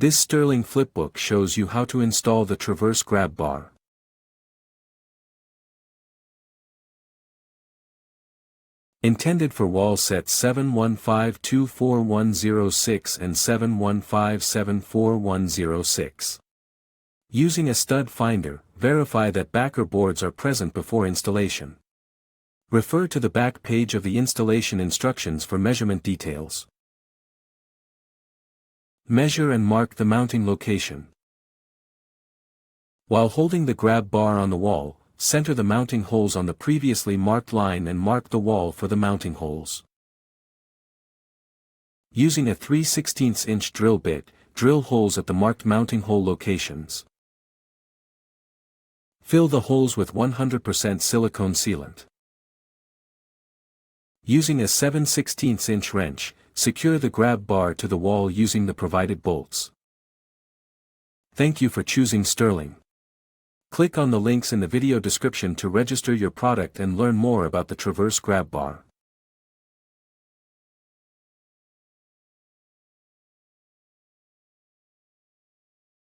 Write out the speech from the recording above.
This sterling flipbook shows you how to install the traverse grab bar. Intended for wall sets 715-24106 and 715-74106. Using a stud finder, verify that backer boards are present before installation. Refer to the back page of the installation instructions for measurement details. Measure and mark the mounting location. While holding the grab bar on the wall, center the mounting holes on the previously marked line and mark the wall for the mounting holes. Using a 3/16" drill bit, drill holes at the marked mounting hole locations. Fill the holes with 100% silicone sealant. Using a 7/16" wrench, secure the grab bar to the wall using the provided bolts. Thank you for choosing Sterling. Click on the links in the video description to register your product and learn more about the Traverse grab bar.